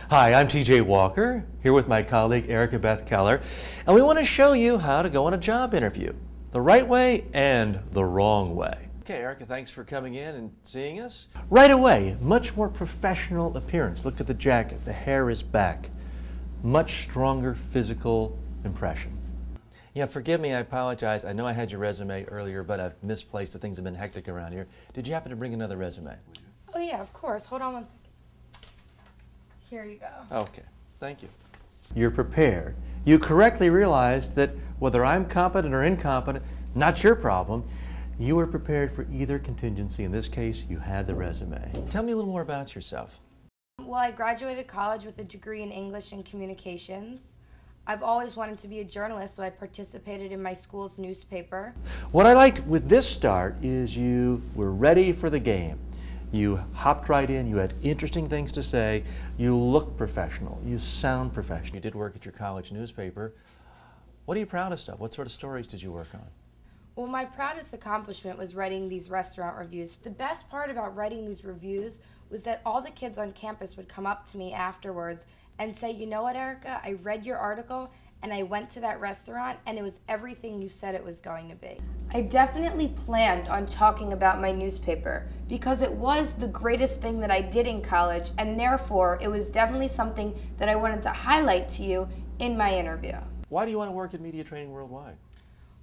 Hi, I'm TJ Walker, here with my colleague Erica Beth Keller, and we want to show you how to go on a job interview, the right way and the wrong way. Okay, Erica, thanks for coming in and seeing us. Right away, much more professional appearance. Look at the jacket, the hair is back. Much stronger physical impression. Yeah, forgive me, I apologize. I know I had your resume earlier, but I've misplaced it. Things have been hectic around here. Did you happen to bring another resume? Oh yeah, of course. Hold on one second. Here you go. Okay, thank you. You're prepared. You correctly realized that whether I'm competent or incompetent, not your problem. You were prepared for either contingency. In this case, you had the resume. Tell me a little more about yourself. Well, I graduated college with a degree in English and Communications. I've always wanted to be a journalist, so I participated in my school's newspaper. What I liked with this start is you were ready for the game. You hopped right in, you had interesting things to say, you look professional, you sound professional. You did work at your college newspaper. What are you proudest of? What sort of stories did you work on? Well, my proudest accomplishment was writing these restaurant reviews. The best part about writing these reviews was that all the kids on campus would come up to me afterwards and say, you know what, Erica, I read your article and I went to that restaurant and it was everything you said it was going to be. I definitely planned on talking about my newspaper because it was the greatest thing that I did in college, and therefore it was definitely something that I wanted to highlight to you in my interview. Why do you want to work in media training worldwide?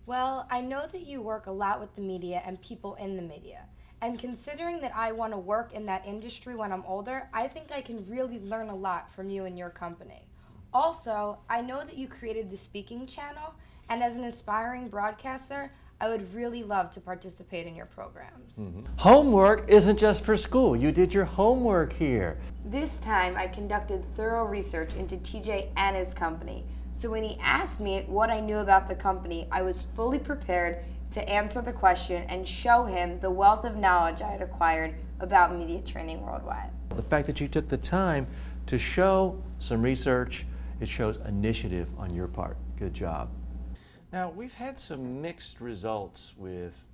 Well, I know that you work a lot with the media and people in the media. And considering that I want to work in that industry when I'm older, I think I can really learn a lot from you and your company. Also, I know that you created the speaking channel, and as an aspiring broadcaster, I would really love to participate in your programs. Homework isn't just for school. You did your homework here. This time, I conducted thorough research into TJ and his company. So when he asked me what I knew about the company, I was fully prepared to answer the question and show him the wealth of knowledge I had acquired about media training worldwide. The fact that you took the time to show some research, it shows initiative on your part. Good job. Now, we've had some mixed results with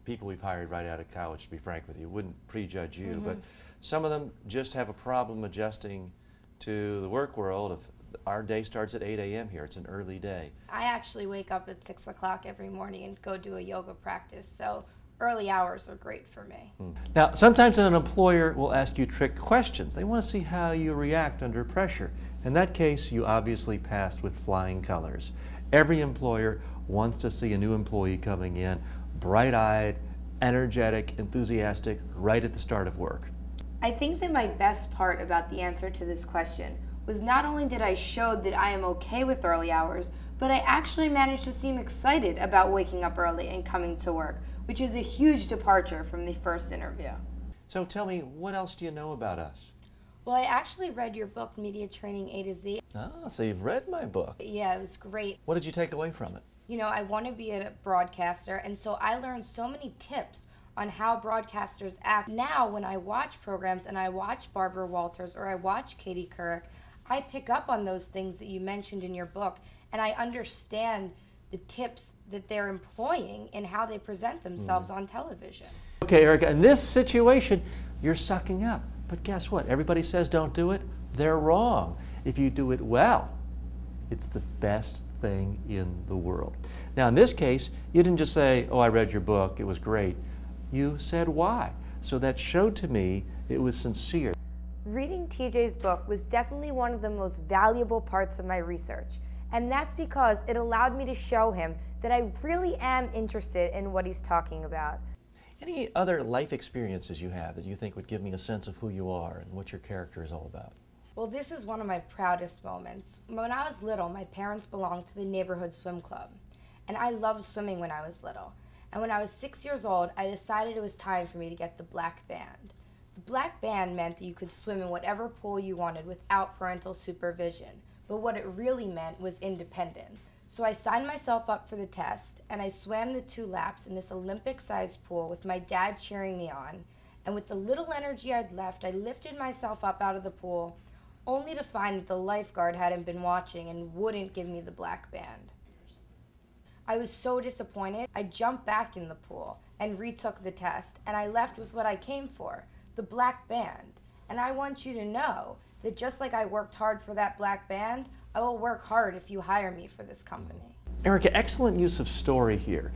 people we've hired right out of college, to be frank with you. Wouldn't prejudge you, but some of them just have a problem adjusting to the work world. Our day starts at 8 a.m. here. It's an early day. I actually wake up at 6 o'clock every morning and go do a yoga practice, so early hours are great for me. Now, sometimes an employer will ask you trick questions. They want to see how you react under pressure. In that case, you obviously passed with flying colors. Every employer wants to see a new employee coming in, bright-eyed, energetic, enthusiastic, right at the start of work. I think that my best part about the answer to this question was not only did I show that I am okay with early hours, but I actually managed to seem excited about waking up early and coming to work, which is a huge departure from the first interview. So tell me, what else do you know about us? Well, I actually read your book, Media Training A to Z. Ah, so you've read my book. Yeah, it was great. What did you take away from it? You know, I want to be a broadcaster, and so I learned so many tips on how broadcasters act. Now, when I watch programs and I watch Barbara Walters or I watch Katie Couric, I pick up on those things that you mentioned in your book, and I understand the tips that they're employing in how they present themselves on television. Okay, Erica, in this situation, you're sucking up. But guess what? Everybody says don't do it. They're wrong. If you do it well, it's the best thing in the world. Now, in this case, you didn't just say, oh, I read your book, it was great. You said why. So that showed to me it was sincere. Reading TJ's book was definitely one of the most valuable parts of my research, and that's because it allowed me to show him that I really am interested in what he's talking about. Any other life experiences you have that you think would give me a sense of who you are and what your character is all about? Well, this is one of my proudest moments. When I was little, my parents belonged to the neighborhood swim club, and I loved swimming when I was little. And when I was 6 years old, I decided it was time for me to get the black band. The black band meant that you could swim in whatever pool you wanted without parental supervision. But what it really meant was independence. So I signed myself up for the test, and I swam the 2 laps in this Olympic-sized pool with my dad cheering me on. And with the little energy I'd left, I lifted myself up out of the pool, only to find that the lifeguard hadn't been watching and wouldn't give me the black band. I was so disappointed, I jumped back in the pool and retook the test, and I left with what I came for, the black band. And I want you to know that just like I worked hard for that black band, I will work hard if you hire me for this company. Erica, excellent use of story here.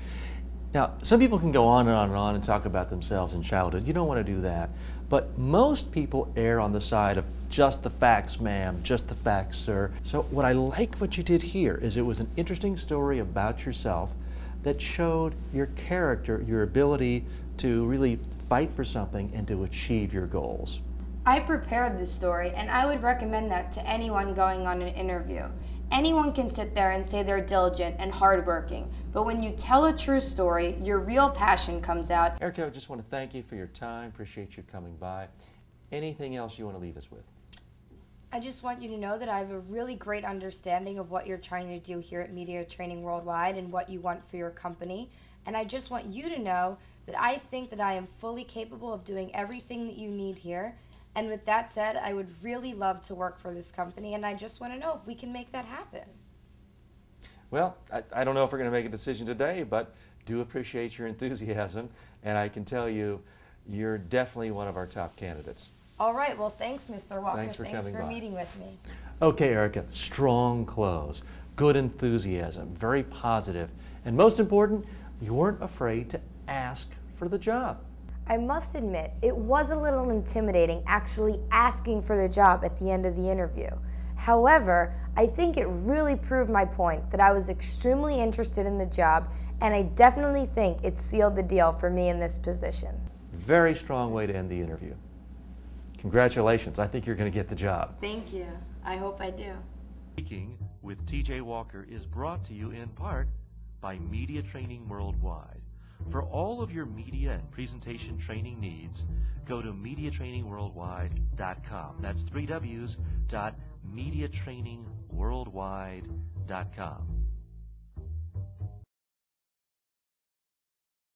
Now, some people can go on and on and on and talk about themselves in childhood. You don't want to do that. But most people err on the side of just the facts, ma'am, just the facts, sir. So what I like what you did here is it was an interesting story about yourself that showed your character, your ability to really fight for something and to achieve your goals. I prepared this story, and I would recommend that to anyone going on an interview. Anyone can sit there and say they're diligent and hardworking, but when you tell a true story, your real passion comes out. Erica, I just want to thank you for your time. Appreciate you coming by. Anything else you want to leave us with? I just want you to know that I have a really great understanding of what you're trying to do here at Media Training Worldwide and what you want for your company. And I just want you to know that I think that I am fully capable of doing everything that you need here. And with that said, I would really love to work for this company, and I just want to know if we can make that happen. Well, I don't know if we're going to make a decision today, but do appreciate your enthusiasm, and I can tell you, you're definitely one of our top candidates. All right, well, thanks, Mr. Walker. Thanks for coming by. meeting with me. Okay, Erica, strong clothes, good enthusiasm, very positive, and most important, you weren't afraid to ask for the job. I must admit, it was a little intimidating actually asking for the job at the end of the interview. However, I think it really proved my point that I was extremely interested in the job, and I definitely think it sealed the deal for me in this position. Very strong way to end the interview. Congratulations, I think you're going to get the job. Thank you. I hope I do. Speaking with TJ Walker is brought to you in part by Media Training Worldwide. For all of your media and presentation training needs, go to MediaTrainingWorldwide.com. That's 3 W's.MediaTrainingWorldwide.com.